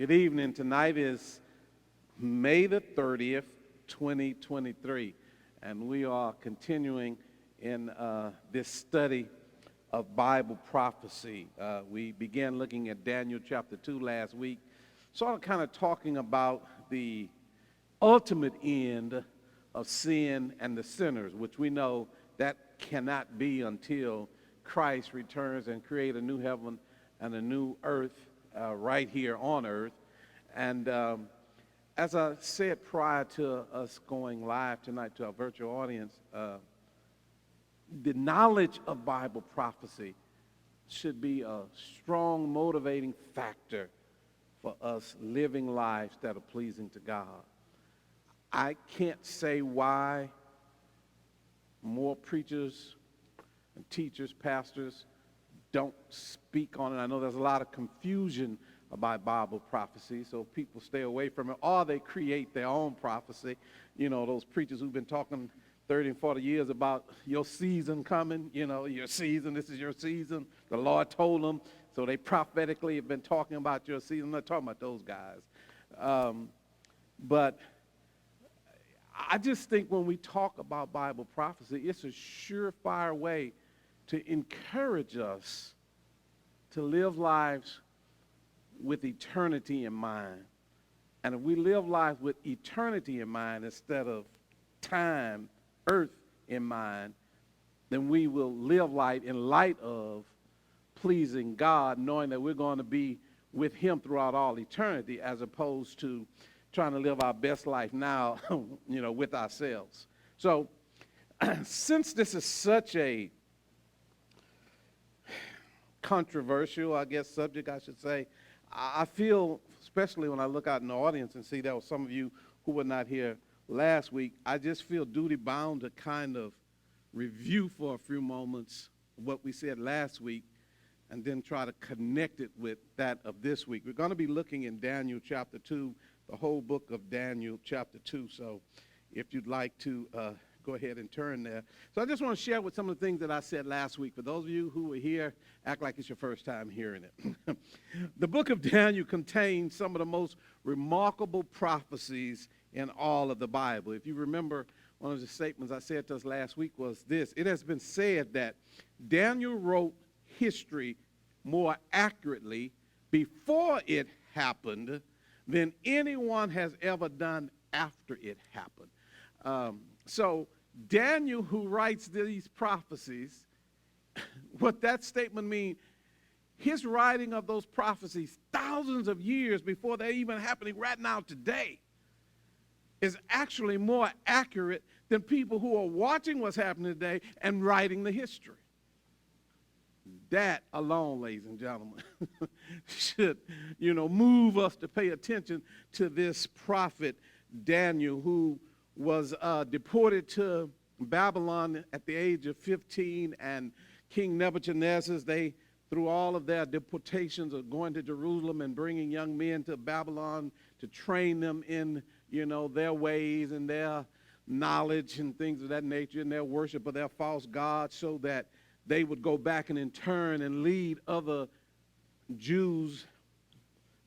Good evening. Tonight is May the 30th, 2023, and we are continuing in this study of Bible prophecy. We began looking at Daniel chapter 2 last week, sort of kind of talking about the ultimate end of sin and the sinners, which we know that cannot be until Christ returns and create a new heaven and a new earth right here on earth. And as I said prior to us going live tonight to our virtual audience, the knowledge of Bible prophecy should be a strong motivating factor for us living lives that are pleasing to God. I can't say why more preachers and teachers, pastors don't speak on it. I know there's a lot of confusion about Bible prophecy, so people stay away from it, or they create their own prophecy. You know, those preachers who've been talking 30 and 40 years about your season coming, your season, this is your season. The Lord told them, so they prophetically have been talking about your season. I'm not talking about those guys. But I just think when we talk about Bible prophecy, it's a surefire way to encourage us to live lives with eternity in mind. And if we live lives with eternity in mind instead of time, earth in mind, then we will live life in light of pleasing God, knowing that we're going to be with him throughout all eternity, as opposed to trying to live our best life now, with ourselves. So since this is such a controversial, subject, I should say, I feel, especially when I look out in the audience and see there were some of you who were not here last week, I just feel duty-bound to kind of review for a few moments what we said last week and then try to connect it with that of this week. We're going to be looking in Daniel chapter 2, the whole book of Daniel chapter 2, so if you'd like to go ahead and turn there. So I just want to share with some of the things that I said last week. For those of you who were here, act like it's your first time hearing it. The book of Daniel contains some of the most remarkable prophecies in all of the Bible. If you remember, one of the statements I said to us last week was this: it has been said that Daniel wrote history more accurately before it happened than anyone has ever done after it happened. So Daniel, who writes these prophecies, what that statement means, his writing of those prophecies thousands of years before they're even happening right now today is actually more accurate than people who are watching what's happening today and writing the history. That alone, ladies and gentlemen, should, move us to pay attention to this prophet Daniel, who was deported to Babylon at the age of 15, and King Nebuchadnezzar, they, through all of their deportations of going to Jerusalem and bringing young men to Babylon to train them in, their ways and their knowledge and things of that nature and their worship of their false gods, so that they would go back and in turn and lead other Jews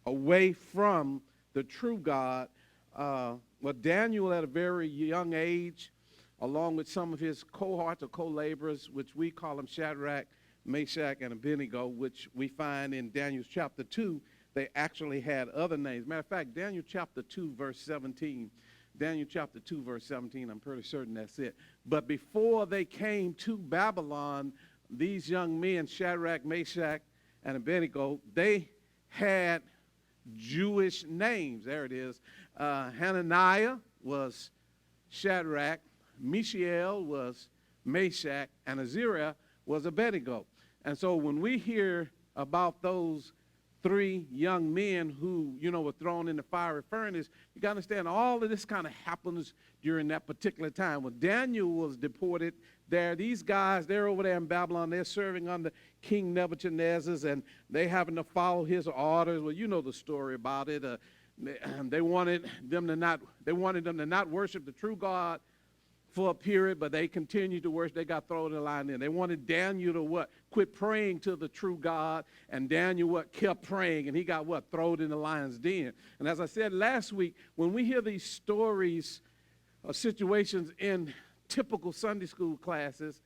away from the true God. Well, Daniel, at a very young age, along with some of his cohorts or co-laborers, which we call them Shadrach, Meshach, and Abednego, which we find in Daniel chapter 2, they actually had other names. Matter of fact, Daniel chapter 2, verse 17, I'm pretty certain that's it. But before they came to Babylon, these young men, Shadrach, Meshach, and Abednego, they had Jewish names. There it is. Hananiah was Shadrach, Mishael was Meshach, and Azariah was Abednego. And so when we hear about those three young men who, were thrown in the fiery furnace, you got to understand all of this kind of happens during that particular time. When Daniel was deported there, these guys, they're over there in Babylon, they're serving under King Nebuchadnezzar, and they having to follow his orders. Well, you know the story about it. They wanted them to not worship the true God for a period, but they continued to worship. They got thrown in the lion den. They wanted Daniel to what? Quit praying to the true God. And Daniel what? Kept praying, and he got what? Thrown in the lion's den. And as I said last week, when we hear these stories of situations in typical Sunday school classes,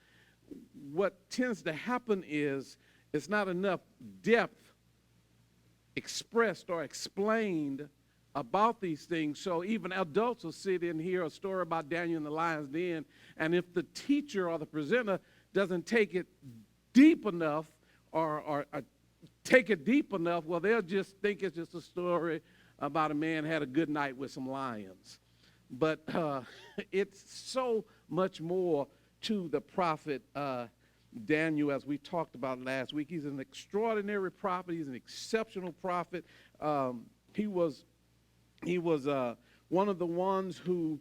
what tends to happen is it's not enough depth expressed or explained about these things. So even adults will sit in here a story about Daniel in the lion's den, and if the teacher or the presenter doesn't take it deep enough or take it deep enough, well, they'll just think it's just a story about a man had a good night with some lions. But it's so much more to the prophet Daniel, as we talked about last week. He's an extraordinary prophet. He's an exceptional prophet. He was one of the ones who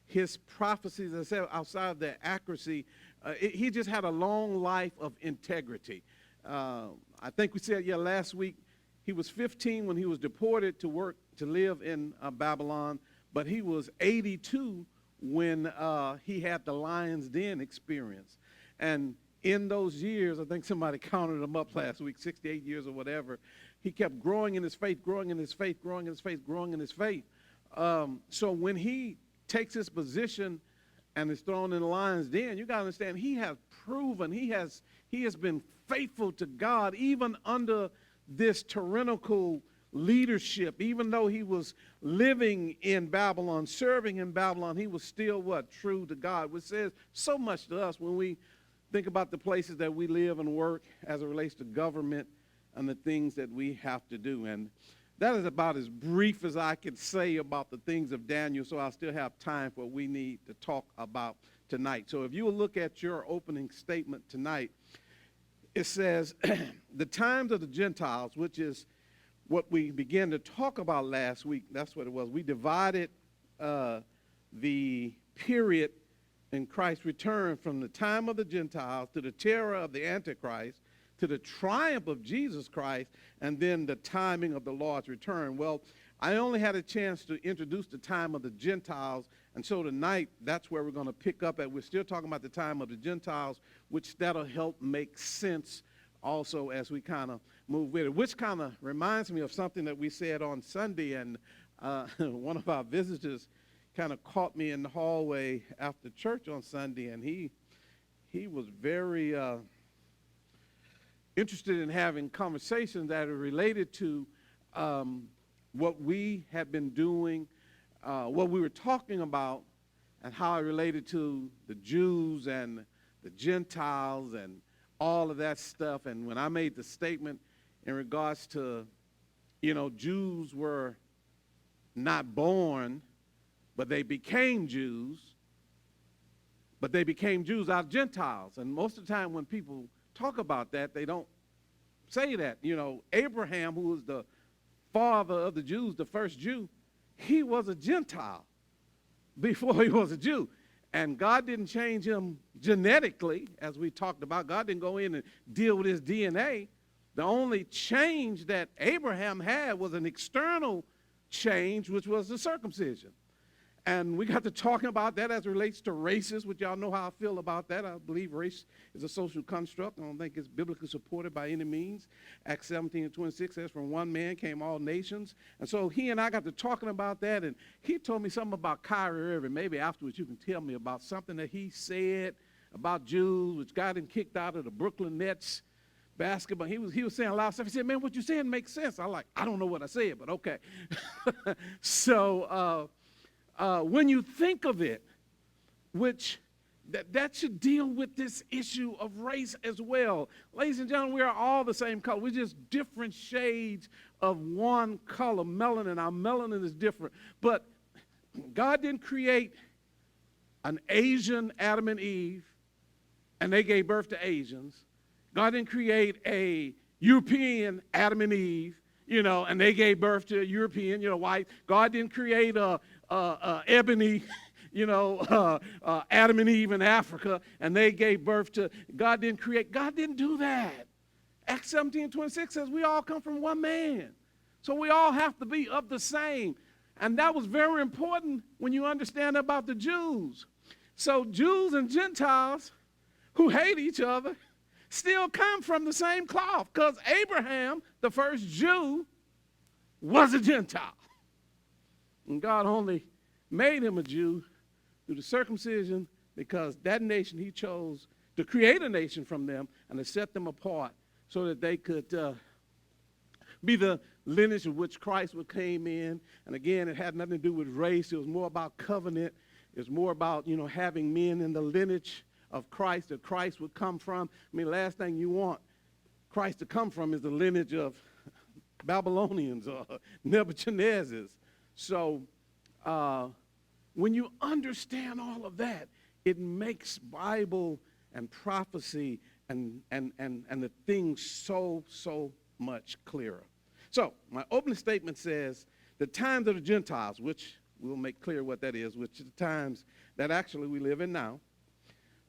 his prophecies, as I said, outside of their accuracy, he just had a long life of integrity. I think we said, last week, he was 15 when he was deported to live in Babylon, but he was 82 when he had the lion's den experience. And in those years, I think somebody counted them up last week, 68 years or whatever, he kept growing in his faith, growing in his faith, growing in his faith, growing in his faith. So when he takes his position and is thrown in the lion's den, you got to understand, he has proven, he has been faithful to God, even under this tyrannical leadership. Even though he was living in Babylon, serving in Babylon, he was still what? True to God, which says so much to us when we think about the places that we live and work as it relates to government and the things that we have to do. And that is about as brief as I can say about the things of Daniel, so I still have time for what we need to talk about tonight. So if you will look at your opening statement tonight, it says, the times of the Gentiles, which is what we began to talk about last week. That's what it was. We divided the period in Christ's return from the time of the Gentiles to the terror of the Antichrist to the triumph of Jesus Christ, and then the timing of the Lord's return. Well, I only had a chance to introduce the time of the Gentiles, and so tonight, that's where we're going to pick up at. We're still talking about the time of the Gentiles, which that'll help make sense also as we kind of move with it, which kind of reminds me of something that we said on Sunday, and one of our visitors kind of caught me in the hallway after church on Sunday, and he was very interested in having conversations that are related to what we had been doing, what we were talking about, and how it related to the Jews and the Gentiles and all of that stuff. And when I made the statement in regards to, Jews were not born, but they became Jews, but they became Jews out of Gentiles. And most of the time when people talk about that, they don't say that. Abraham, who was the father of the Jews, the first Jew, he was a Gentile before he was a Jew. And God didn't change him genetically, as we talked about. God didn't go in and deal with his DNA. The only change that Abraham had was an external change, which was the circumcision. And we got to talking about that as it relates to races, which y'all know how I feel about that. I believe race is a social construct. I don't think it's biblically supported by any means. Acts 17:26 says, from one man came all nations. And so he and I got to talking about that, and he told me something about Kyrie Irving. Maybe afterwards you can tell me about something that he said about Jews, which got him kicked out of the Brooklyn Nets basketball. He was saying a lot of stuff. He said, man, what you saying makes sense. I don't know what I said, but okay. So, when you think of it, which that should deal with this issue of race as well. Ladies and gentlemen, we are all the same color. We're just different shades of one color, melanin. Our melanin is different. But God didn't create an Asian Adam and Eve, and they gave birth to Asians. God didn't create a European Adam and Eve, and they gave birth to European, white. God didn't create ebony, Adam and Eve in Africa, and they gave birth to. God didn't do that. Acts 17:26 says we all come from one man. So we all have to be of the same. And that was very important when you understand about the Jews. So Jews and Gentiles who hate each other still come from the same cloth, because Abraham, the first Jew, was a Gentile. And God only made him a Jew through the circumcision because that nation he chose to create a nation from them and to set them apart so that they could be the lineage of which Christ came in. And again, it had nothing to do with race. It was more about covenant. It was more about, having men in the lineage of Christ that Christ would come from. I mean, last thing you want Christ to come from is the lineage of Babylonians or Nebuchadnezzars. So when you understand all of that, it makes Bible and prophecy and the things so much clearer. So my opening statement says the times of the Gentiles, which we'll make clear what that is, which is the times that actually we live in now.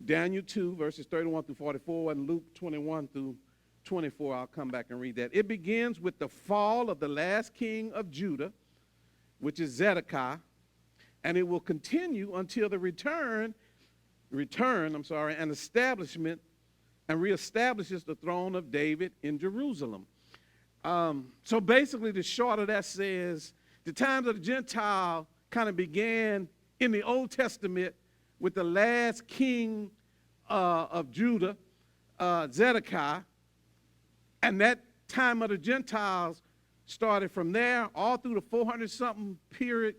Daniel 2, verses 31 through 44, and Luke 21 through 24. I'll come back and read that. It begins with the fall of the last king of Judah, which is Zedekiah, and it will continue until the return and establishment and reestablishes the throne of David in Jerusalem. So basically, the short of that says the times of the Gentile kind of began in the Old Testament with the last king of Judah, Zedekiah, and that time of the Gentiles started from there all through the 400-something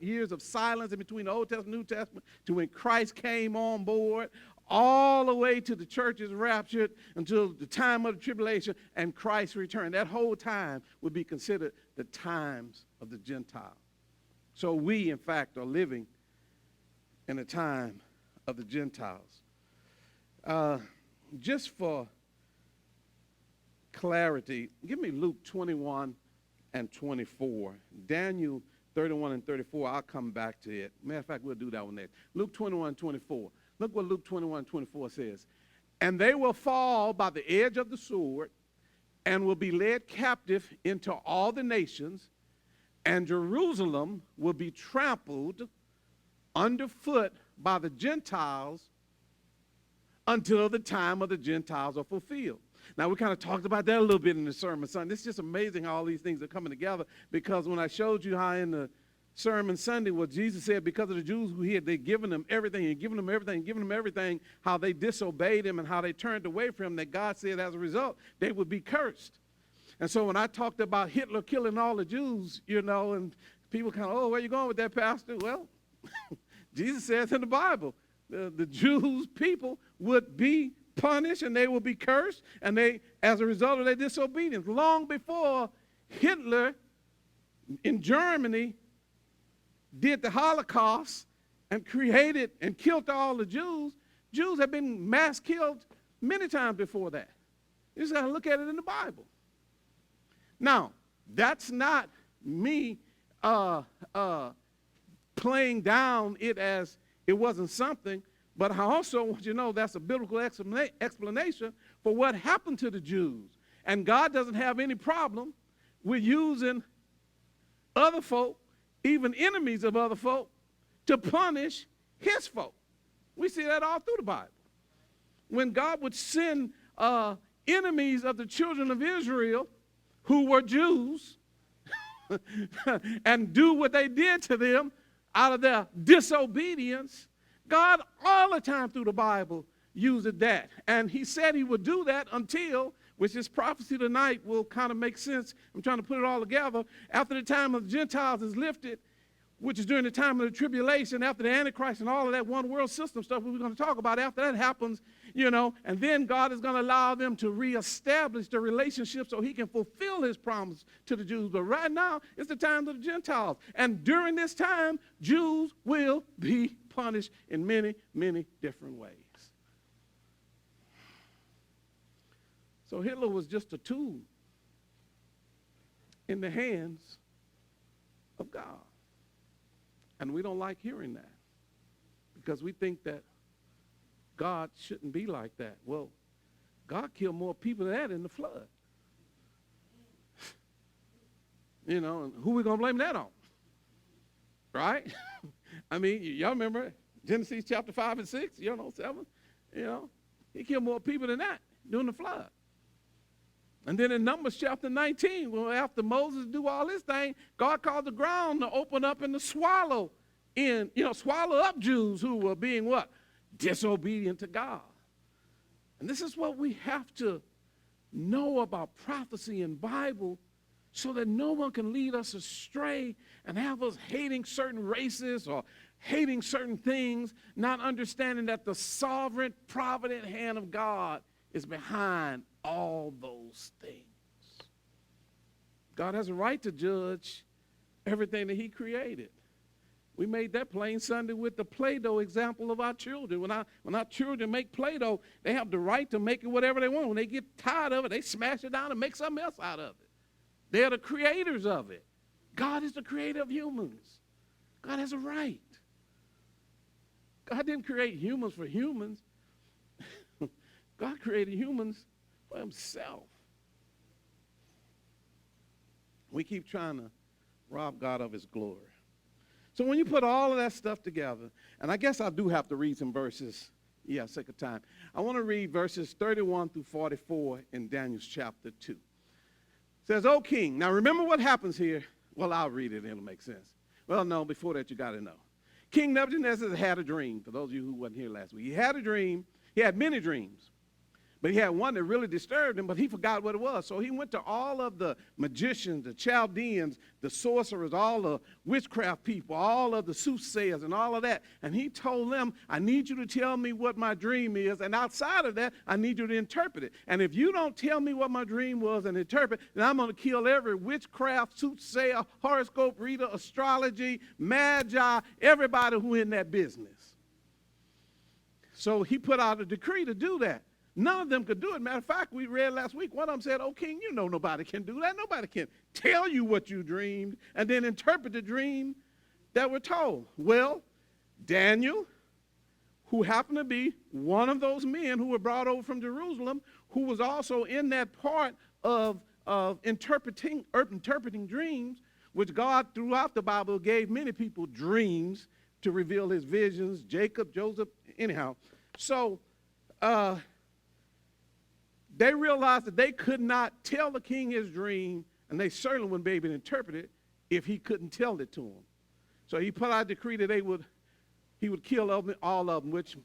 years of silence in between the Old Testament and New Testament to when Christ came on board, all the way to the church is raptured until the time of the tribulation and Christ's return. That whole time would be considered the times of the Gentiles. So we, in fact, are living in a time of the Gentiles. Just for clarity, give me Luke 21 and 24. Daniel 31 and 34, I'll come back to it. Matter of fact, we'll do that one next. Luke 21 and 24. Look what Luke 21 and 24 says. And they will fall by the edge of the sword and will be led captive into all the nations, and Jerusalem will be trampled underfoot by the Gentiles until the time of the Gentiles are fulfilled. Now, we kind of talked about that a little bit in the sermon Sunday. It's just amazing how all these things are coming together, because when I showed you how in the sermon Sunday what Jesus said, because of the Jews who they'd given them everything and given them everything, how they disobeyed him and how they turned away from him, that God said as a result they would be cursed. And so when I talked about Hitler killing all the Jews, and people kind of, oh, where you going with that, Pastor? Well, Jesus says in the Bible, the Jews people would be punished and they will be cursed, and they, as a result of their disobedience. Long before Hitler in Germany did the Holocaust and created and killed all the Jews, Jews have been mass killed many times before that. You just got to look at it in the Bible. Now, that's not me playing down it as it wasn't something, but I also want you to know that's a biblical explanation for what happened to the Jews. And God doesn't have any problem with using other folk, even enemies of other folk, to punish his folk. We see that all through the Bible. When God would send enemies of the children of Israel who were Jews and do what they did to them out of their disobedience, God all the time through the Bible used that. And he said he would do that until, which this prophecy tonight will kind of make sense. I'm trying to put it all together. After the time of the Gentiles is lifted, which is during the time of the tribulation, after the Antichrist and all of that one world system stuff we're going to talk about, after that happens, and then God is going to allow them to reestablish the relationship so he can fulfill his promise to the Jews. But right now, it's the time of the Gentiles. And during this time, Jews will be punished in many, many different ways. So Hitler was just a tool in the hands of God. And we don't like hearing that because we think that God shouldn't be like that. Well, God killed more people than that in the flood. And who are we going to blame that on? right? I mean, y'all remember Genesis chapter 5 and 6, 7, he killed more people than that during the flood. And then in Numbers chapter 19, well, after Moses do all this thing, God called the ground to open up and to swallow up Jews who were being what? Disobedient to God. And this is what we have to know about prophecy and Bible, so that no one can lead us astray and have us hating certain races or hating certain things, not understanding that the sovereign, provident hand of God is behind all those things. God has a right to judge everything that he created. We made that plain Sunday with the Play-Doh example of our children. When our children make Play-Doh, they have the right to make it whatever they want. When they get tired of it, they smash it down and make something else out of it. They're the creators of it. God is the creator of humans. God has a right. God didn't create humans for humans. God created humans for himself. We keep trying to rob God of his glory. So when you put all of that stuff together, and I guess I do have to read some verses, sake of time. I want to read verses 31 through 44 in Daniel's chapter 2. It says, O king, now remember what happens here. Well, I'll read it and it'll make sense. Well, no, before that you got to know. King Nebuchadnezzar had a dream, for those of you who wasn't here last week. He had a dream. He had many dreams. But he had one that really disturbed him, but he forgot what it was. So he went to all of the magicians, the Chaldeans, the sorcerers, all the witchcraft people, all of the soothsayers and all of that. And he told them, I need you to tell me what my dream is. And outside of that, I need you to interpret it. And if you don't tell me what my dream was and interpret, then I'm going to kill every witchcraft, soothsayer, horoscope reader, astrology, magi, everybody who in that business. So he put out a decree to do that. None of them could do it. Matter of fact, we read last week, one of them said, oh, king, you know nobody can do that. Nobody can tell you what you dreamed and then interpret the dream that we're told. Well, Daniel, who happened to be one of those men who were brought over from Jerusalem, who was also in that part of interpreting dreams, which God throughout the Bible gave many people dreams to reveal his visions, Jacob, Joseph, anyhow. So, they realized that they could not tell the king his dream, and they certainly wouldn't be able to interpret it if he couldn't tell it to them. So he put out a decree that he would kill all of them, which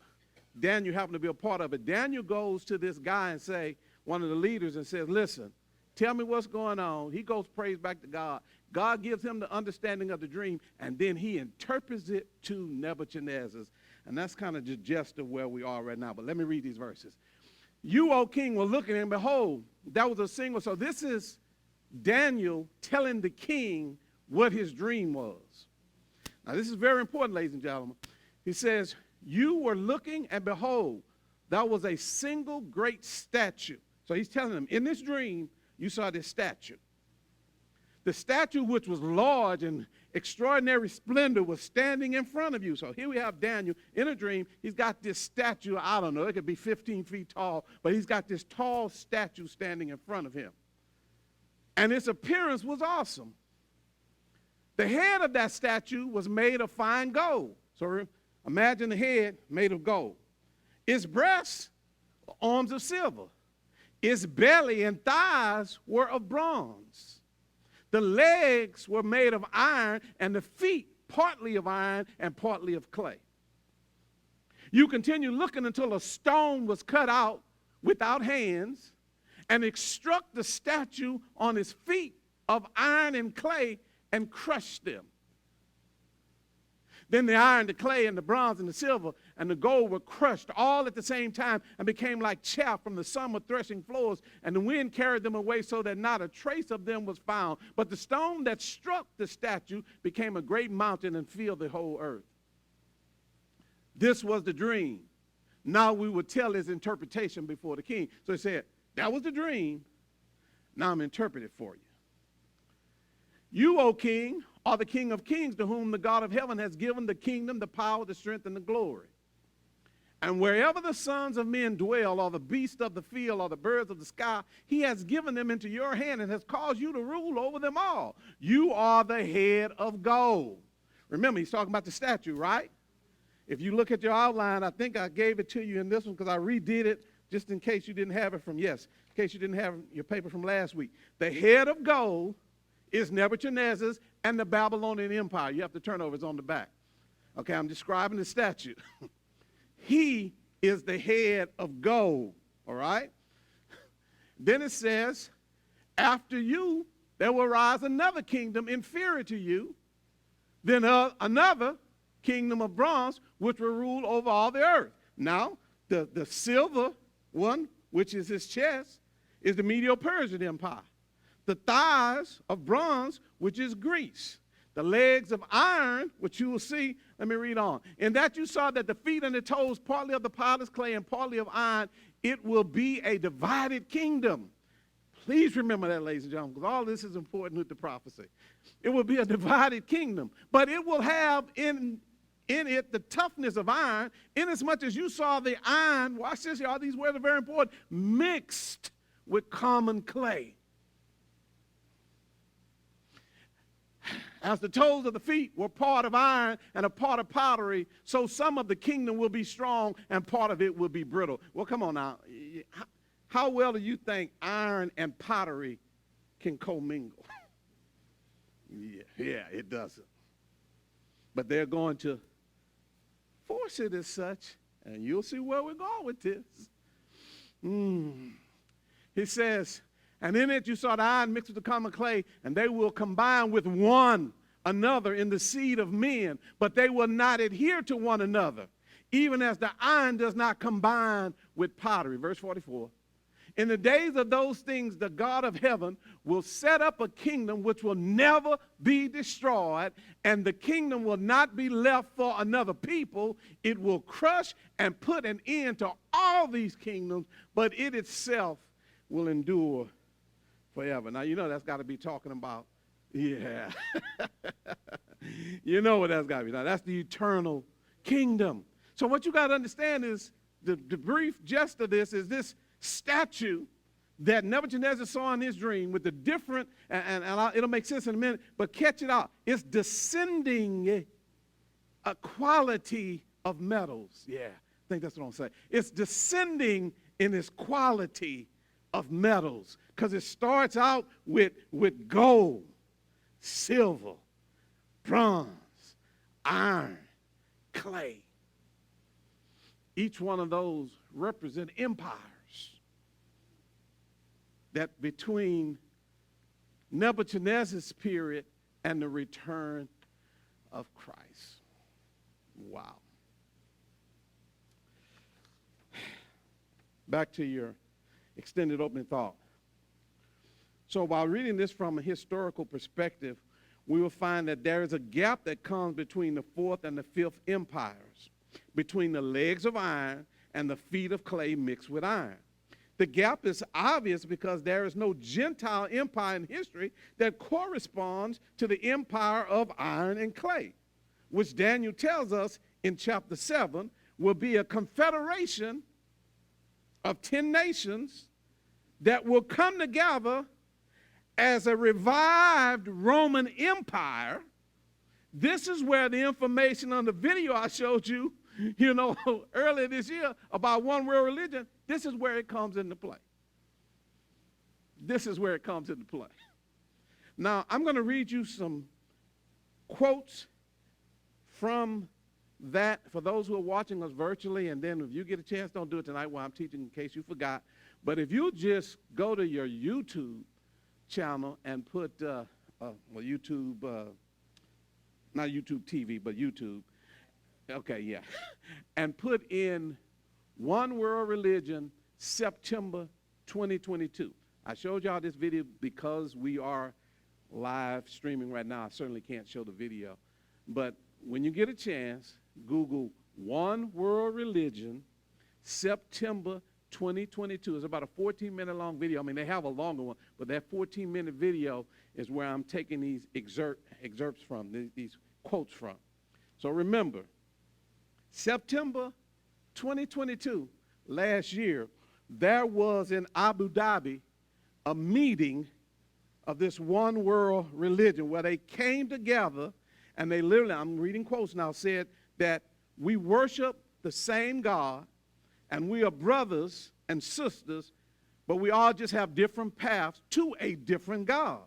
Daniel happened to be a part of it. Daniel goes to this guy and one of the leaders, and says, listen, tell me what's going on. He goes praise back to God. God gives him the understanding of the dream, and then he interprets it to Nebuchadnezzar. And that's kind of the gist of where we are right now. But let me read these verses. You, O king, were looking, and behold, that was a single. So this is Daniel telling the king what his dream was. Now, this is very important, ladies and gentlemen. He says, you were looking, and behold, that was a single great statue. So he's telling them, in this dream, you saw this statue. The statue, which was large and extraordinary splendor, was standing in front of you. So here we have Daniel in a dream. He's got this statue, I don't know, it could be 15 feet tall, but he's got this tall statue standing in front of him. And its appearance was awesome. The head of that statue was made of fine gold. So imagine the head made of gold. Its breasts were arms of silver. Its belly and thighs were of bronze. The legs were made of iron, and the feet partly of iron and partly of clay. You continue looking until a stone was cut out without hands and it struck the statue on his feet of iron and clay and crushed them. Then the iron, the clay, and the bronze, and the silver, and the gold were crushed all at the same time and became like chaff from the summer threshing floors, and the wind carried them away so that not a trace of them was found. But the stone that struck the statue became a great mountain and filled the whole earth. This was the dream. Now we will tell his interpretation before the king. So he said, that was the dream. Now I'm interpreting it for you. You, O king, are the King of kings, to whom the God of heaven has given the kingdom, the power, the strength, and the glory. And wherever the sons of men dwell, or the beasts of the field, or the birds of the sky, he has given them into your hand and has caused you to rule over them all. You are the head of gold. Remember, he's talking about the statue, right? If you look at your outline, I think I gave it to you in this one because I redid it just in case you didn't have it from, in case you didn't have your paper from last week. The head of gold is Nebuchadnezzar's and the Babylonian Empire. You have to turn over, it's on the back. Okay, I'm describing the statue. He is the head of gold, all right? Then it says, after you, there will rise another kingdom inferior to you, then another kingdom of bronze, which will rule over all the earth. Now, the silver one, which is his chest, is the Medo-Persian Empire. The thighs of bronze, which is Greece. The legs of iron, which you will see, let me read on. In that you saw that the feet and the toes, partly of the potter's clay and partly of iron, it will be a divided kingdom. Please remember that, ladies and gentlemen, because all this is important with the prophecy. It will be a divided kingdom, but it will have in it the toughness of iron, inasmuch as you saw the iron, watch this, y'all, these words are very important, mixed with common clay. As the toes of the feet were part of iron and a part of pottery, so some of the kingdom will be strong and part of it will be brittle. Well, come on now. How well do you think iron and pottery can commingle? Yeah, it doesn't. But they're going to force it as such, and you'll see where we're going with this. He says, and in it you saw the iron mixed with the common clay, and they will combine with one another in the seed of men, but they will not adhere to one another, even as the iron does not combine with pottery. Verse 44. In the days of those things, the God of heaven will set up a kingdom which will never be destroyed, and the kingdom will not be left for another people. It will crush and put an end to all these kingdoms, but it itself will endure forever. Now, you know that's got to be talking about, yeah. You know what that's got to be. Now, that's the eternal kingdom. So what you got to understand is the brief gist of this is this statue that Nebuchadnezzar saw in his dream with the different, and it'll make sense in a minute, but catch it out. It's descending a quality of metals. Yeah, I think that's what I'm saying. It's descending in its quality of metals because it starts out with gold, silver, bronze, iron, clay. Each one of those represent empires that between Nebuchadnezzar's period and the return of Christ. Wow. Back to your extended opening thought. So while reading this from a historical perspective, we will find that there is a gap that comes between the fourth and the fifth empires, between the legs of iron and the feet of clay mixed with iron. The gap is obvious because there is no Gentile empire in history that corresponds to the empire of iron and clay, which Daniel tells us in chapter 7 will be a confederation of 10 nations that will come together as a revived Roman Empire. This is where the information on the video I showed you, earlier this year about one world religion, this is where it comes into play. This is where it comes into play. Now, I'm going to read you some quotes from that for those who are watching us virtually, and then if you get a chance, don't do it tonight while I'm teaching in case you forgot. But if you just go to your YouTube channel and put, YouTube, not YouTube TV, but YouTube, okay, yeah, and put in One World Religion, September 2022. I showed y'all this video because we are live streaming right now. I certainly can't show the video. But when you get a chance, Google One World Religion, September 2022. It's about a 14-minute long video. I mean, they have a longer one, but that 14-minute video is where I'm taking these excerpts from, these quotes from. So remember, September 2022, last year, there was in Abu Dhabi a meeting of this one world religion where they came together And they literally, I'm reading quotes now, said that we worship the same God and we are brothers and sisters, but we all just have different paths to a different God.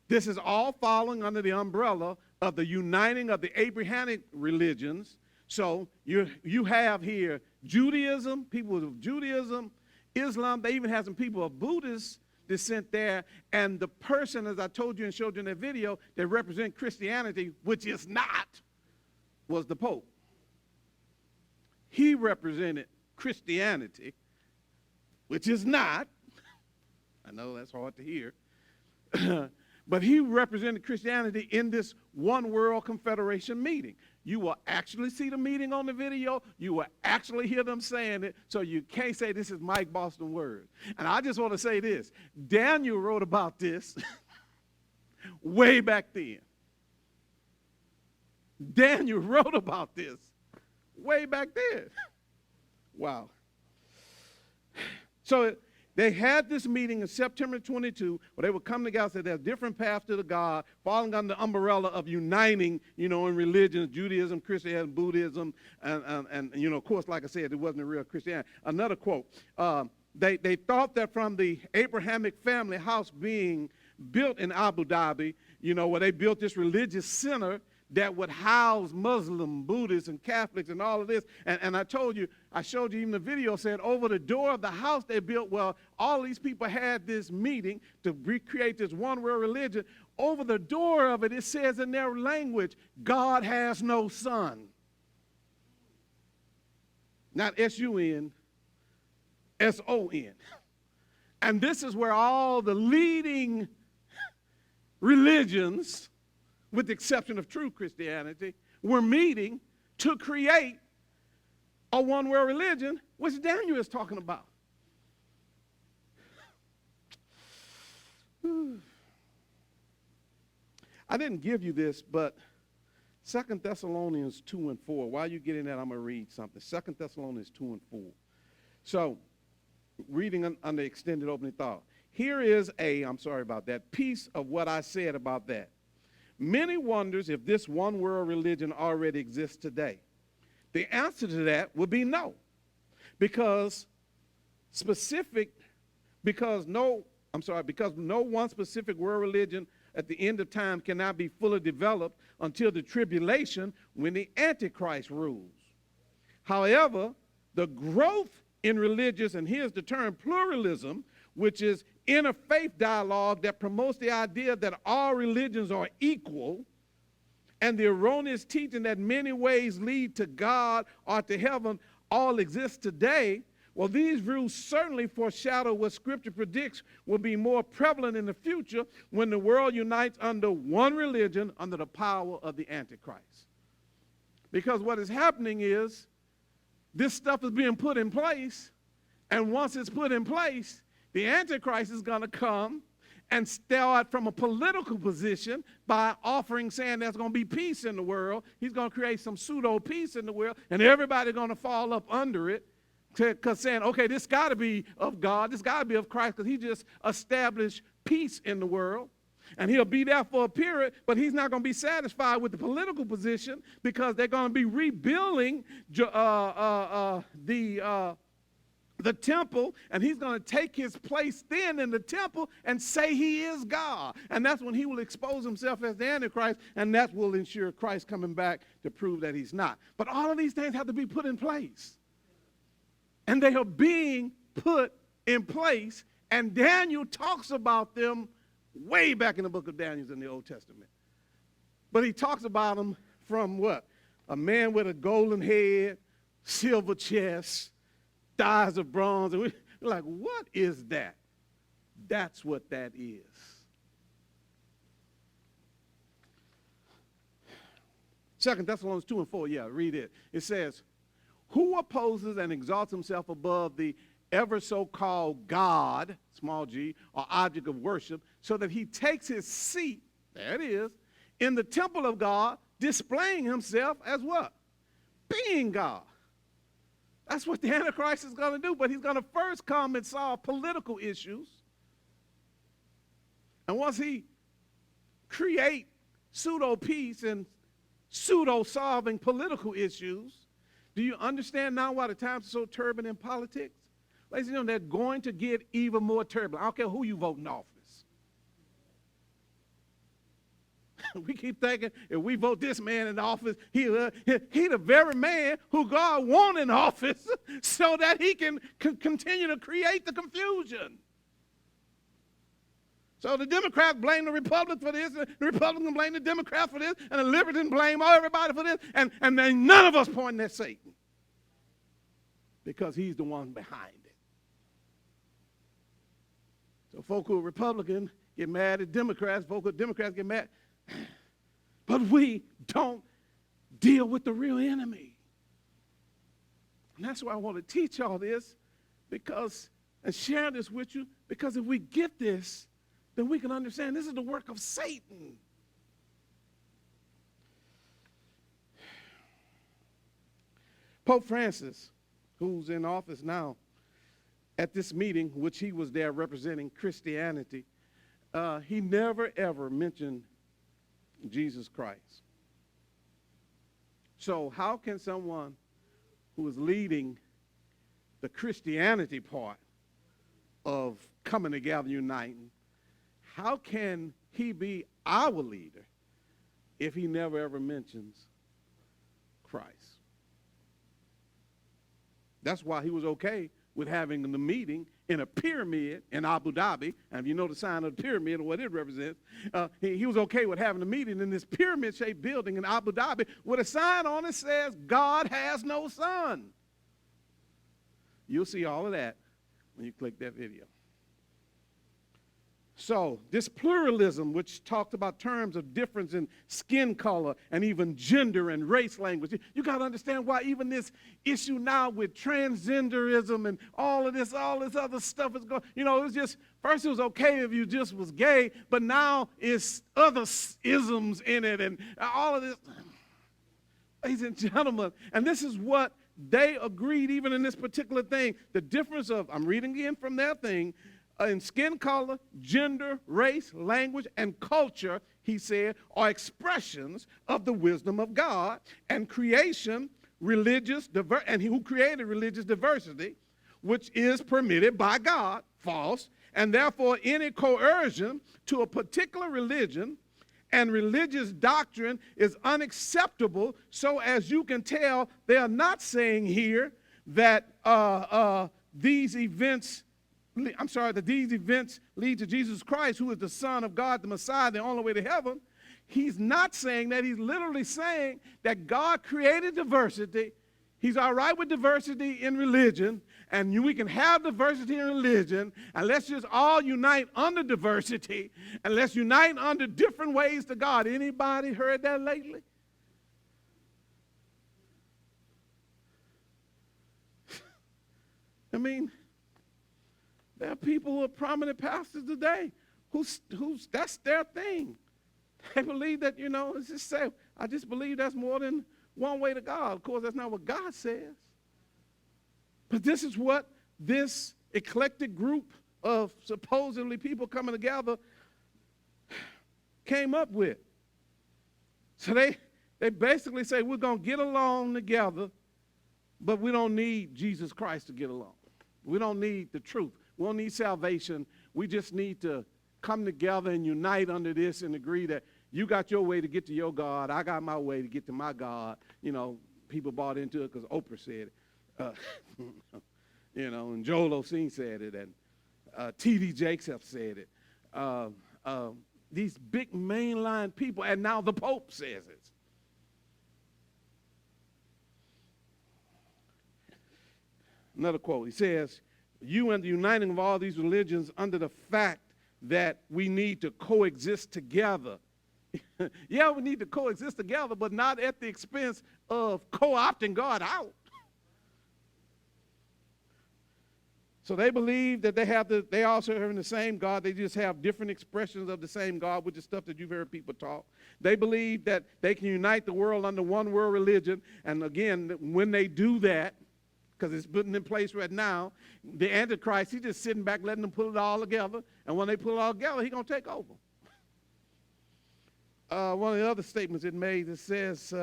This is all falling under the umbrella of the uniting of the Abrahamic religions. So you have here Judaism, people of Judaism, Islam. They even have some people of Buddhist descent there. And the person, as I told you and showed you in that video, that represent Christianity, which is not, was the Pope. He represented Christianity, which is not. I know that's hard to hear. But he represented Christianity in this One World Confederation meeting. You will actually see the meeting on the video. You will actually hear them saying it, so you can't say this is Mike Boston words. And I just want to say this. Daniel wrote about this way back then. Daniel wrote about this way back then. Wow. So they had this meeting in September 22 where they would come together and say there's different paths to the God, falling under the umbrella of uniting, in religions, Judaism, Christianity, Buddhism, and of course, like I said, it wasn't a real Christianity. Another quote, they thought that from the Abrahamic family house being built in Abu Dhabi, where they built this religious center that would house Muslim, Buddhists, and Catholics and all of this. And I showed you even the video said over the door of the house they built, well, all these people had this meeting to recreate this one world religion. Over the door of it, it says in their language, God has no son. Not S-U-N, S-O-N. And this is where all the leading religions, with the exception of true Christianity, were meeting to create a one-world religion, which Daniel is talking about. I didn't give you this, but 2 Thessalonians 2 and 4. While you're getting that, I'm going to read something. 2 Thessalonians 2 and 4. So, reading on the extended opening thought. Here is piece of what I said about that. Many wonders if this one world religion already exists today. The answer to that would be no. Because no one specific world religion at the end of time cannot be fully developed until the tribulation when the Antichrist rules. However, the growth in religious, and here's the term pluralism, which is interfaith dialogue that promotes the idea that all religions are equal, and the erroneous teaching that many ways lead to God or to heaven all exist today. Well, these views certainly foreshadow what Scripture predicts will be more prevalent in the future when the world unites under one religion under the power of the Antichrist. Because what is happening is this stuff is being put in place, and once it's put in place, the Antichrist is going to come and start from a political position by saying there's going to be peace in the world. He's going to create some pseudo-peace in the world, and everybody's going to fall up under it because saying, okay, this got to be of God, this got to be of Christ, because he just established peace in the world. And he'll be there for a period, but he's not going to be satisfied with the political position because they're going to be rebuilding the temple, and he's going to take his place then in the temple and say he is God. And that's when he will expose himself as the Antichrist, and that will ensure Christ coming back to prove that he's not. But all of these things have to be put in place. And they are being put in place, and Daniel talks about them way back in the book of Daniel in the Old Testament. But he talks about them from what? A man with a golden head, silver chest, thighs of bronze, and we're like, what is that? That's what that is. Second Thessalonians 2 and 4, read it. It says, who opposes and exalts himself above the ever so-called God, small g, or object of worship, so that he takes his seat, there it is, in the temple of God, displaying himself as what? Being God. That's what the Antichrist is going to do, but he's going to first come and solve political issues. And once he create pseudo-peace and pseudo-solving political issues, do you understand now why the times are so turbulent in politics? Ladies and gentlemen, they're going to get even more turbulent. I don't care who you vote in office. We keep thinking if we vote this man in office, he the very man who God wants in office so that he can continue to create the confusion. So the Democrats blame the Republicans for this, and the Republicans blame the Democrats for this, and the Libertarians blame everybody for this, and then none of us pointing at Satan because he's the one behind it. So folk who are Republican get mad at Democrats, folk who are Democrats get mad. But we don't deal with the real enemy. And that's why I want to teach all this and share this with you, because if we get this, then we can understand this is the work of Satan. Pope Francis, who's in office now, at this meeting, which he was there representing Christianity, he never ever mentioned Jesus Christ. So how can someone who is leading the Christianity part of coming together, uniting, how can he be our leader if he never ever mentions Christ? That's why he was okay with having the meeting in a pyramid in Abu Dhabi. And if you know the sign of the pyramid and what it represents, he was okay with having a meeting in this pyramid-shaped building in Abu Dhabi with a sign on it says, God has no son. You'll see all of that when you click that video. So this pluralism, which talked about terms of difference in skin color and even gender and race language, you got to understand why even this issue now with transgenderism and all this other stuff is going, it was just, first it was okay if you just was gay, but now it's other isms in it and all of this. Ladies and gentlemen, and this is what they agreed even in this particular thing. The difference of, I'm reading again from their thing, in skin color, gender, race, language, and culture, he said, are expressions of the wisdom of God and creation, and who created religious diversity, which is permitted by God, false, and therefore any coercion to a particular religion and religious doctrine is unacceptable. So as you can tell, they are not saying here that these events lead to Jesus Christ, who is the Son of God, the Messiah, the only way to heaven. He's not saying that. He's literally saying that God created diversity. He's all right with diversity in religion, and we can have diversity in religion, and let's just all unite under diversity, and let's unite under different ways to God. Anybody heard that lately? I mean, there are people who are prominent pastors today who's that's their thing. They believe that, it's just say, I just believe that's more than one way to God. Of course, that's not what God says. But this is what this eclectic group of supposedly people coming together came up with. So they basically say we're going to get along together, but we don't need Jesus Christ to get along. We don't need the truth. We don't need salvation. We just need to come together and unite under this and agree that you got your way to get to your God. I got my way to get to my God. People bought into it because Oprah said it. And Joel Osteen said it, and T.D. Jakes have said it. These big mainline people, and now the Pope says it. Another quote, he says, you and the uniting of all these religions under the fact that we need to coexist together. Yeah, we need to coexist together, but not at the expense of co-opting God out. So they believe that they also have the same God. They just have different expressions of the same God, which is stuff that you've heard people talk. They believe that they can unite the world under one world religion. And again, when they do that, because it's put in place right now, the Antichrist, he's just sitting back letting them put it all together. And when they put it all together, he's going to take over. one of the other statements it made, it says,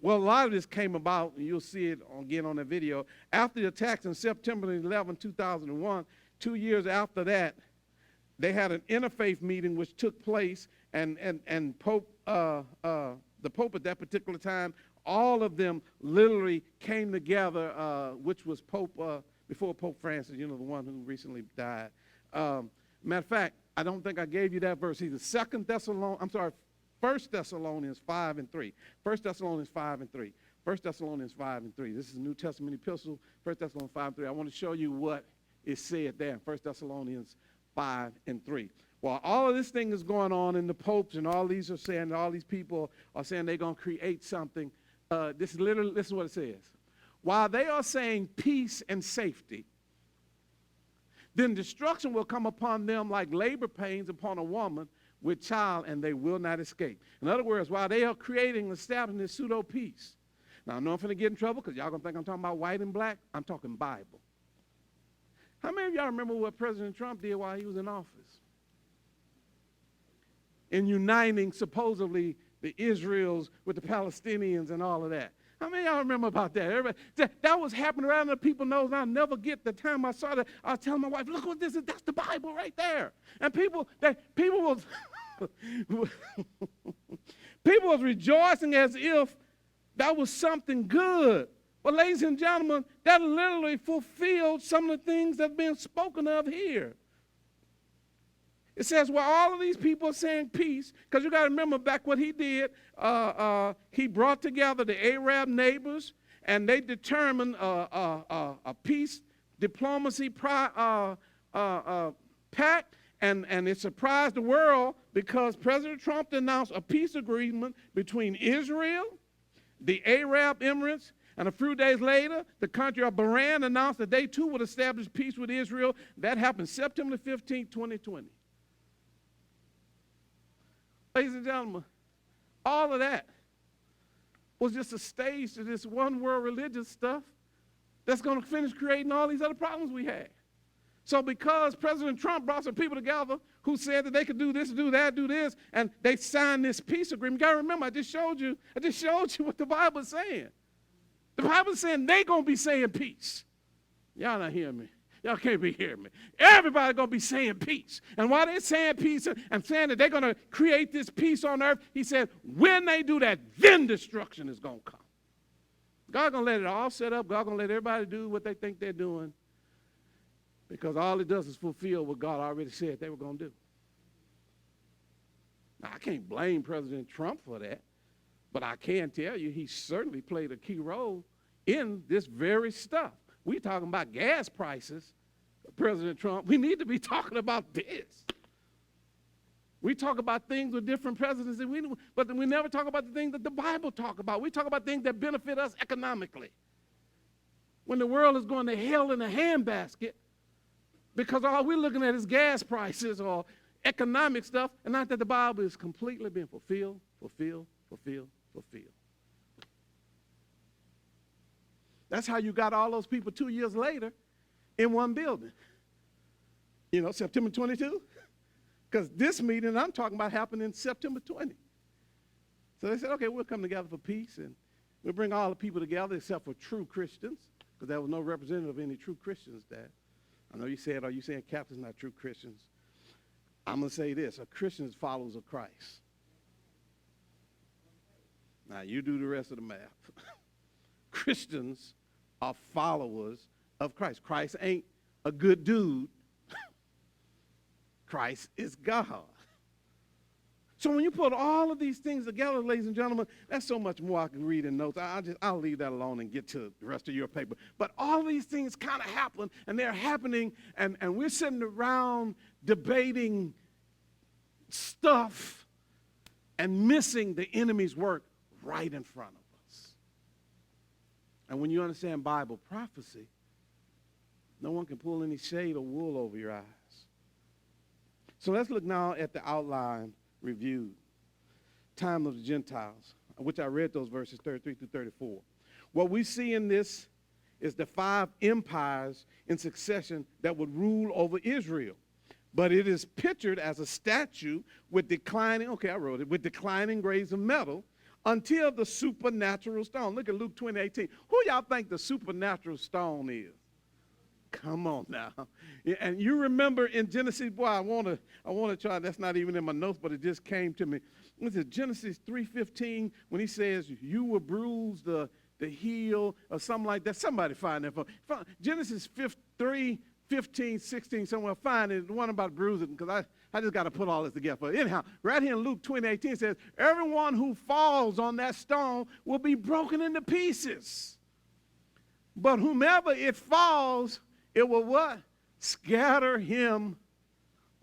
well, a lot of this came about, and you'll see it again on the video. After the attacks on September 11, 2001, 2 years after that, they had an interfaith meeting which took place, and Pope, the Pope at that particular time, all of them literally came together, which was Pope, before Pope Francis, the one who recently died. Matter of fact, I don't think I gave you that verse either. 1 Thessalonians 5 and 3. 1 Thessalonians 5 and 3. 1 Thessalonians 5 and 3. This is a New Testament epistle, 1 Thessalonians 5 and 3. I want to show you what is said there in 1 Thessalonians 5 and 3. While all of this thing is going on, and the popes and all these are saying, all these people are saying they're going to create something, this is what it says. While they are saying peace and safety, then destruction will come upon them like labor pains upon a woman with child, and they will not escape. In other words, while they are creating and establishing this pseudo-peace. Now, I know I'm going to get in trouble because y'all going to think I'm talking about white and black. I'm talking Bible. How many of y'all remember what President Trump did while he was in office? In uniting, supposedly, the Israels with the Palestinians and all of that. How many of y'all remember about that? Everybody, that was happening around the people knows, and I'll never get the time I saw that. I was telling my wife, look what this is. That's the Bible right there. And people was people was rejoicing as if that was something good. But ladies and gentlemen, that literally fulfilled some of the things that have been spoken of here. It says, well, all of these people are saying peace, because you got to remember back what he did. He brought together the Arab neighbors, and they determined a peace diplomacy pact, and it surprised the world because President Trump announced a peace agreement between Israel, the Arab Emirates, and a few days later, the country of Bahrain announced that they too would establish peace with Israel. That happened September 15, 2020. Ladies and gentlemen, all of that was just a stage to this one world religious stuff that's going to finish creating all these other problems we had. So because President Trump brought some people together who said that they could do this, do that, do this, and they signed this peace agreement. You got to remember, I just showed you what the Bible is saying. The Bible is saying they're going to be saying peace. Y'all not hearing me. Y'all can't be hearing me. Everybody's going to be saying peace. And while they're saying peace and saying that they're going to create this peace on earth, he said, when they do that, then destruction is going to come. God's going to let it all set up. God's going to let everybody do what they think they're doing, because all it does is fulfill what God already said they were going to do. Now, I can't blame President Trump for that, but I can tell you he certainly played a key role in this very stuff. We're talking about gas prices, President Trump. We need to be talking about this. We talk about things with different presidents, but we never talk about the things that the Bible talks about. We talk about things that benefit us economically. When the world is going to hell in a handbasket because all we're looking at is gas prices or economic stuff, and not that the Bible is completely being fulfilled. That's how you got all those people 2 years later in one building. You know, September 22? Because this meeting I'm talking about happened in September 20. So they said, okay, we'll come together for peace, and we'll bring all the people together except for true Christians, because there was no representative of any true Christians there. I know you said, are you saying Captain's not true Christians? I'm going to say this, a Christian is followers of Christ. Now, you do the rest of the math. Christians are followers of Christ. Christ ain't a good dude. Christ is God. So when you put all of these things together, ladies and gentlemen, that's so much more I can read in notes. I'll leave that alone and get to the rest of your paper. But all of these things kind of happen, and they're happening, and we're sitting around debating stuff and missing the enemy's work right in front of us. And when you understand Bible prophecy, no one can pull any shade or wool over your eyes. So let's look now at the outline review. Time of the Gentiles, which I read those verses 33 through 34. What we see in this is the 5 empires in succession that would rule over Israel. but it is pictured as a statue with declining, okay, I wrote it, with declining grades of metal until the supernatural stone. Look at Luke 20:18. Who y'all think the supernatural stone is? Come on now. Yeah, and you remember in Genesis, boy, I want to try, that's not even in my notes, but it just came to me. This is Genesis 3:15 when he says, you will bruise the heel or something like that. Somebody find that for Genesis 3:15, 16, somewhere. Find it, the one about bruising, because I just got to put all this together. But anyhow, right here in Luke 20:18 says, everyone who falls on that stone will be broken into pieces. But whomever it falls, it will what? Scatter him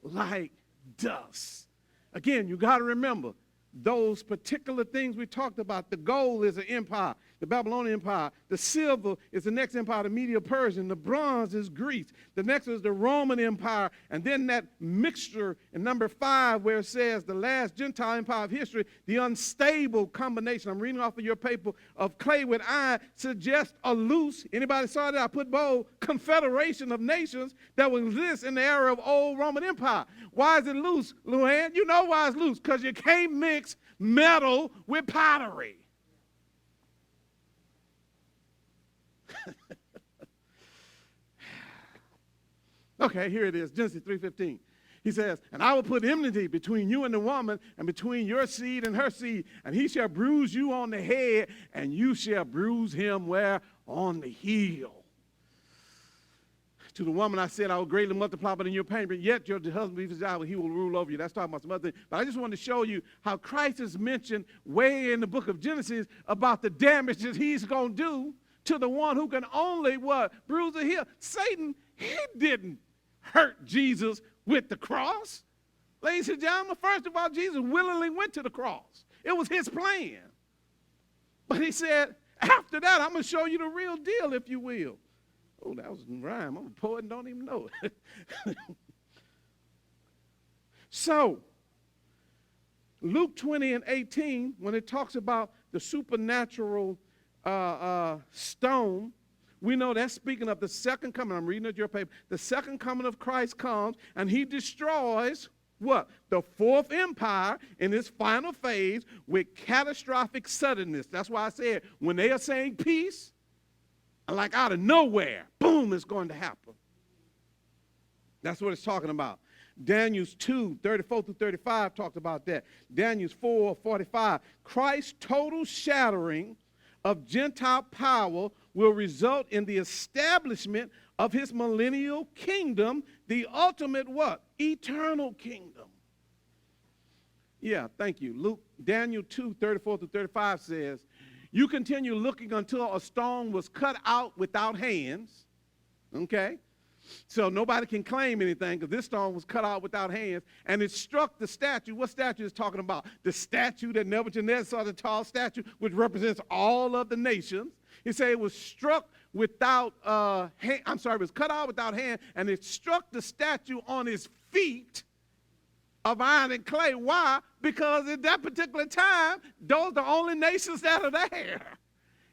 like dust. Again, you got to remember, those particular things we talked about. The gold is an empire, the Babylonian Empire. The silver is the next empire, the Medo-Persian. The bronze is Greece. The next is the Roman Empire. And then that mixture in number 5 where it says the last Gentile empire of history, the unstable combination, I'm reading off of your paper, of clay with iron suggests a loose, anybody saw that? I put bold, confederation of nations that will exist in the era of old Roman Empire. Why is it loose, Luann? You know why it's loose, because you can't mix metal with pottery. Okay, here it is, Genesis 3:15. He says, and I will put enmity between you and the woman, and between your seed and her seed, and he shall bruise you on the head, and you shall bruise him where? On the heel. To the woman I said, I will greatly multiply, but in your pain, but yet your husband be desirable, he will rule over you. That's talking about some other thing. But I just wanted to show you how Christ is mentioned way in the book of Genesis about the damage that he's going to do to the one who can only what? Bruise the heel. Satan, he didn't hurt Jesus with the cross. Ladies and gentlemen, first of all, Jesus willingly went to the cross. It was his plan. But he said, after that, I'm going to show you the real deal, if you will. Oh, that was in rhyme. I'm a poet and don't even know it. So, Luke 20:18, when it talks about the supernatural stone, we know that's speaking of the second coming. I'm reading at your paper. The second coming of Christ comes, and he destroys what? The fourth empire in its final phase with catastrophic suddenness. That's why I said when they are saying peace, like out of nowhere, boom, it's going to happen. That's what it's talking about. Daniel 2:34-35 talked about that. Daniel 4:45. Christ's total shattering of Gentile power will result in the establishment of his millennial kingdom, the ultimate what? Eternal kingdom. Yeah, thank you. Daniel 2:34-35 says, you continue looking until a stone was cut out without hands. Okay? So nobody can claim anything because this stone was cut out without hands. And it struck the statue. What statue is talking about? The statue that Nebuchadnezzar saw, the tall statue, which represents all of the nations. He said it was struck without hand. I'm sorry, it was cut out without hand. And it struck the statue on his feet of iron and clay. Why? Because at that particular time, those are the only nations that are there.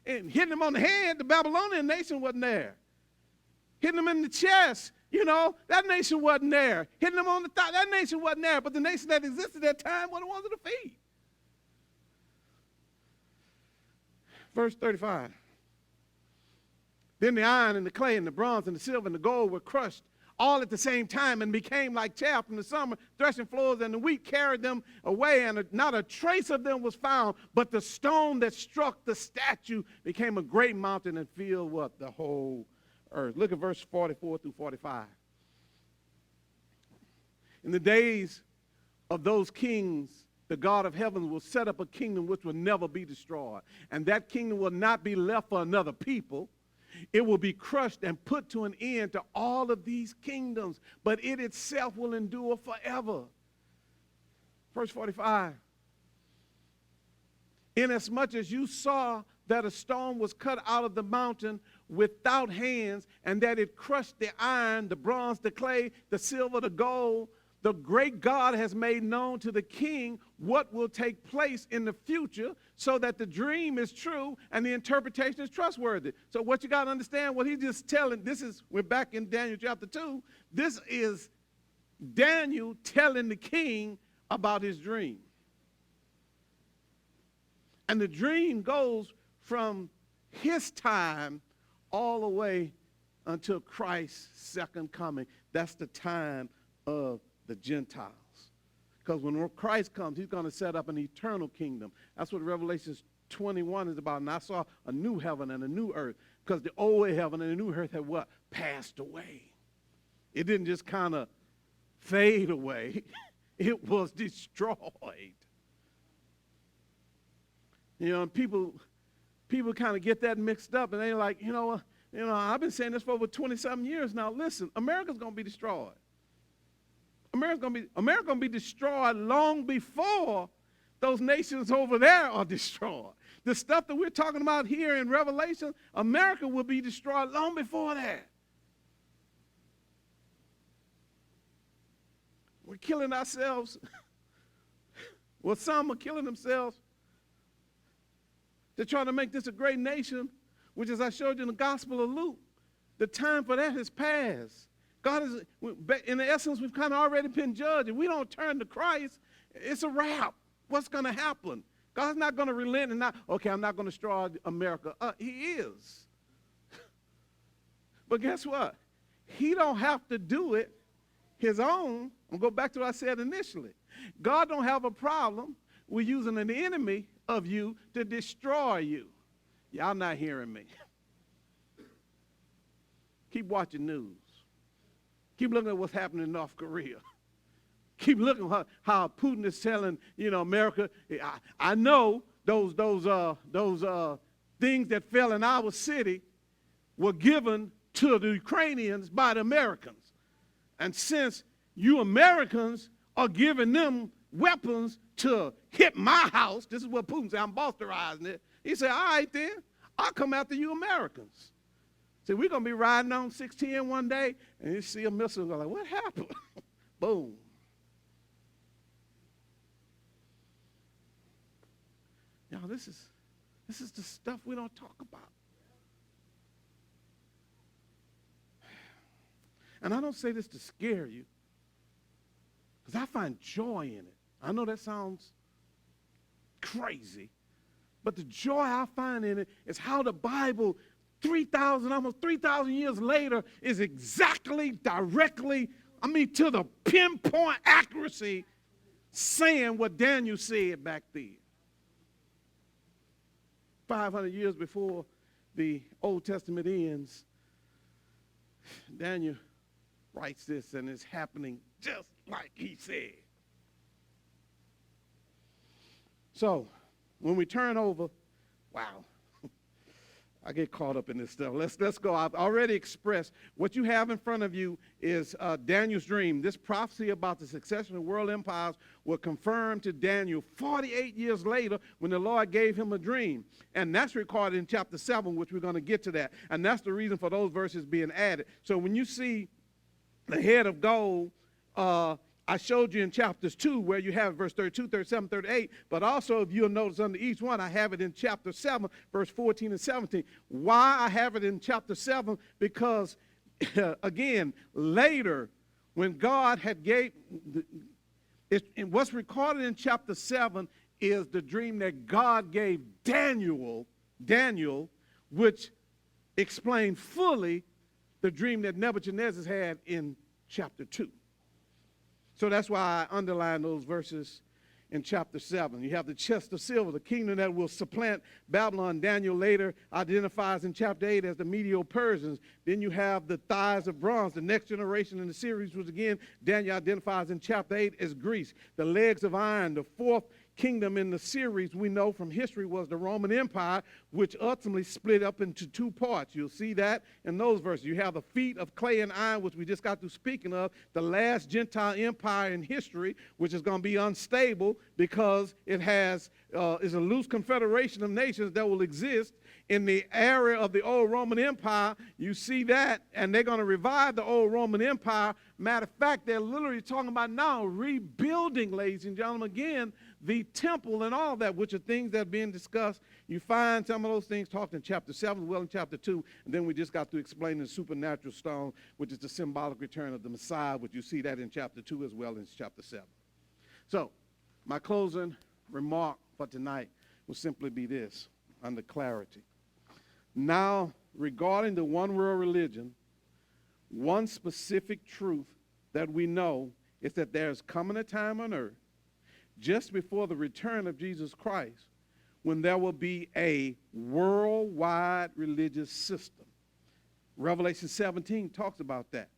And hitting him on the head, the Babylonian nation wasn't there. Hitting him in the chest, that nation wasn't there. Hitting him on the thigh, that nation wasn't there. But the nation that existed at that time were the ones at the feet. Verse 35. Then the iron and the clay and the bronze and the silver and the gold were crushed all at the same time and became like chaff from the summer threshing floors, and the wheat carried them away, and not a trace of them was found. But the stone that struck the statue became a great mountain and filled what? The whole earth. Look at verse 44-45. In the days of those kings, the God of heaven will set up a kingdom which will never be destroyed. And that kingdom will not be left for another people. It will be crushed and put to an end to all of these kingdoms, but it itself will endure forever. Verse 45. Inasmuch as you saw that a stone was cut out of the mountain without hands, and that it crushed the iron, the bronze, the clay, the silver, the gold, the great God has made known to the king what will take place in the future, so that the dream is true and the interpretation is trustworthy. So what you got to understand, what he's just telling, we're back in Daniel chapter 2, this is Daniel telling the king about his dream. And the dream goes from his time all the way until Christ's second coming. That's the time of the Gentiles. Because when Christ comes, he's going to set up an eternal kingdom. That's what Revelation 21 is about. And I saw a new heaven and a new earth. Because the old heaven and the new earth had what? Passed away. It didn't just kind of fade away. It was destroyed. You know, and people kind of get that mixed up, and they're like, I've been saying this for over 20-something years now. Listen, America's going to be destroyed. America's going to be destroyed long before those nations over there are destroyed. The stuff that we're talking about here in Revelation, America will be destroyed long before that. We're killing ourselves. Well, some are killing themselves. They're trying to make this a great nation, which, as I showed you in the Gospel of Luke, the time for that has passed. God is, in the essence, we've kind of already been judged. If we don't turn to Christ, it's a wrap. What's going to happen? God's not going to relent and I'm not going to destroy America. He is. But guess what? He don't have to do it his own. I'm going to go back to what I said initially. God don't have a problem with using an enemy of you to destroy you. Y'all not hearing me. Keep watching news. Keep looking at what's happening in North Korea. Keep looking at how Putin is telling, America. I know those things that fell in our city were given to the Ukrainians by the Americans. And since you Americans are giving them weapons to hit my house, this is what Putin said, I'm bolsterizing it. He said, all right then, I'll come after you Americans. See, we're going to be riding on 610 one day, and you see a missile and go like, what happened? Boom. Y'all, this is the stuff we don't talk about. And I don't say this to scare you, because I find joy in it. I know that sounds crazy, but the joy I find in it is how the Bible, almost 3,000 years later, is exactly, directly, to the pinpoint accuracy, saying what Daniel said back then. 500 years before the Old Testament ends, Daniel writes this, and it's happening just like he said. So, when we turn over, wow, I get caught up in this stuff. Let's go. I've already expressed what you have in front of you is Daniel's dream. This prophecy about the succession of world empires was confirmed to Daniel 48 years later when the Lord gave him a dream. And that's recorded in chapter 7, which we're going to get to that. And that's the reason for those verses being added. So when you see the head of gold, I showed you in chapters 2 where you have verse 32, 37, 38, but also if you'll notice under each one, I have it in chapter 7, verse 14 and 17. Why I have it in chapter 7? Because, again, later when God had and what's recorded in chapter 7 is the dream that God gave Daniel, which explained fully the dream that Nebuchadnezzar had in chapter 2. So that's why I underline those verses in chapter 7. You have the chest of silver, the kingdom that will supplant Babylon. Daniel later identifies in chapter 8 as the Medo-Persians. Then you have the thighs of bronze, the next generation in the series, which again Daniel identifies in chapter 8 as Greece. The legs of iron, the fourth kingdom in the series we know from history was the Roman Empire, which ultimately split up into two parts. You'll see that in those verses. You have the feet of clay and iron, which we just got through speaking of, the last Gentile empire in history, which is going to be unstable because it is a loose confederation of nations that will exist in the area of the old Roman Empire. You see that, and they're going to revive the old Roman Empire. Matter of fact, they're literally talking about now rebuilding, ladies and gentlemen, again, the temple and all that, which are things that are being discussed. You find some of those things talked in chapter 7, as well in chapter 2, and then we just got to explain the supernatural stone, which is the symbolic return of the Messiah, which you see that in chapter 2 as well as chapter 7. So, my closing remark for tonight will simply be this, under clarity. Now, regarding the one world religion, one specific truth that we know is that there is coming a time on earth, just before the return of Jesus Christ, when there will be a worldwide religious system. Revelation 17 talks about that.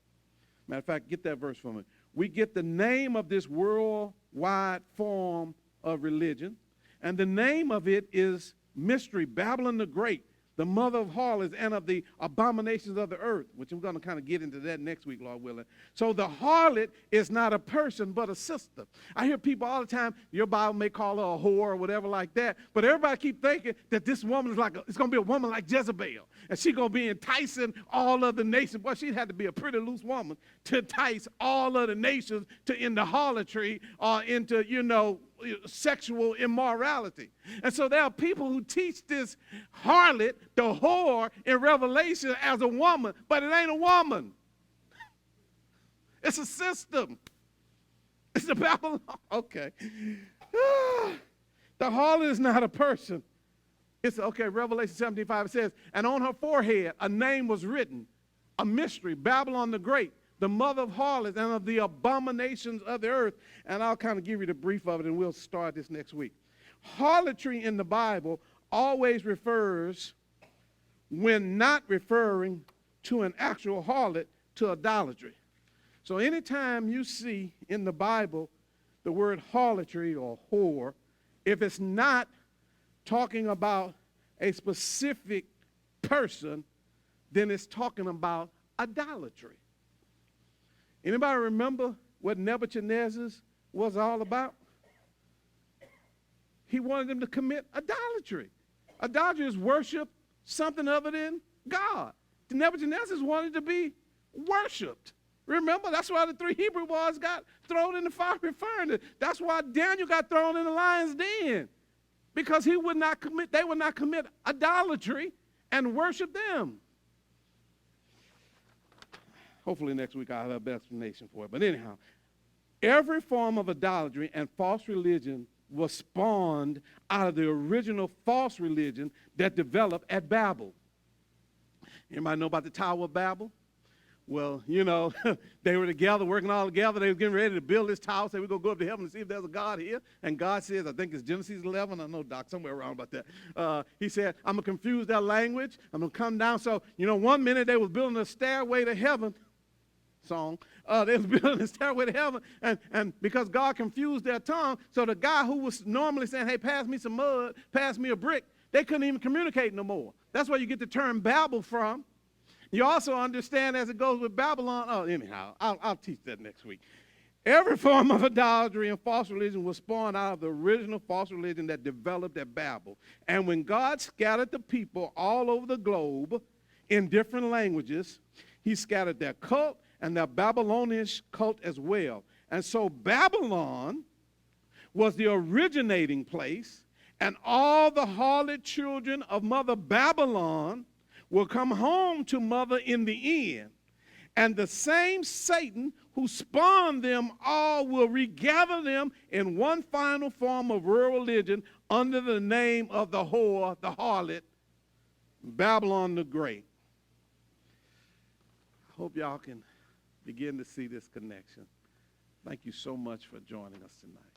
Matter of fact, get that verse from it. We get the name of this worldwide form of religion, and the name of it is Mystery Babylon the Great, the mother of harlots and of the abominations of the earth, which I'm going to kind of get into that next week, Lord willing. So the harlot is not a person, but a system. I hear people all the time, your Bible may call her a whore or whatever like that, but everybody keep thinking that this woman is it's going to be a woman like Jezebel, and she's going to be enticing all of the nations. Boy, she'd have to be a pretty loose woman to entice all of the nations into harlotry or into, sexual immorality. And so there are people who teach this harlot, the whore, in Revelation as a woman, but it ain't a woman. It's a system. It's a Babylon. Okay. The harlot is not a person. It's, Revelation 17:5, it says, and on her forehead a name was written, a mystery, Babylon the Great, the mother of harlots and of the abominations of the earth. And I'll kind of give you the brief of it, and we'll start this next week. Harlotry in the Bible always refers, when not referring to an actual harlot, to idolatry. So anytime you see in the Bible the word harlotry or whore, if it's not talking about a specific person, then it's talking about idolatry. Anybody remember what Nebuchadnezzar was all about? He wanted them to commit idolatry. Idolatry is worship something other than God. The Nebuchadnezzar wanted to be worshiped. Remember, that's why the 3 Hebrew boys got thrown in the fiery furnace. That's why Daniel got thrown in the lion's den, because they would not commit idolatry and worship them. Hopefully next week I'll have a better explanation for it. But anyhow, every form of idolatry and false religion was spawned out of the original false religion that developed at Babel. Anybody know about the Tower of Babel? Well, they were together, working all together. They were getting ready to build this tower, say we're going to go up to heaven and see if there's a God here. And God says, I think it's Genesis 11, I know, Doc, somewhere around about that. He said, I'm going to confuse their language. I'm going to come down. So, 1 minute they was building a stairway to heaven. Song. They was building a stairway to heaven, and because God confused their tongue, so the guy who was normally saying, hey, pass me some mud, pass me a brick, they couldn't even communicate no more. That's where you get the term Babel from. You also understand as it goes with Babylon. Anyhow, I'll teach that next week. Every form of idolatry and false religion was spawned out of the original false religion that developed at Babel. And when God scattered the people all over the globe in different languages, he scattered their cult and their Babylonian cult as well. And so Babylon was the originating place, and all the harlot children of Mother Babylon will come home to Mother in the end. And the same Satan who spawned them all will regather them in one final form of world religion under the name of the whore, the harlot, Babylon the Great. I hope y'all can begin to see this connection. Thank you so much for joining us tonight.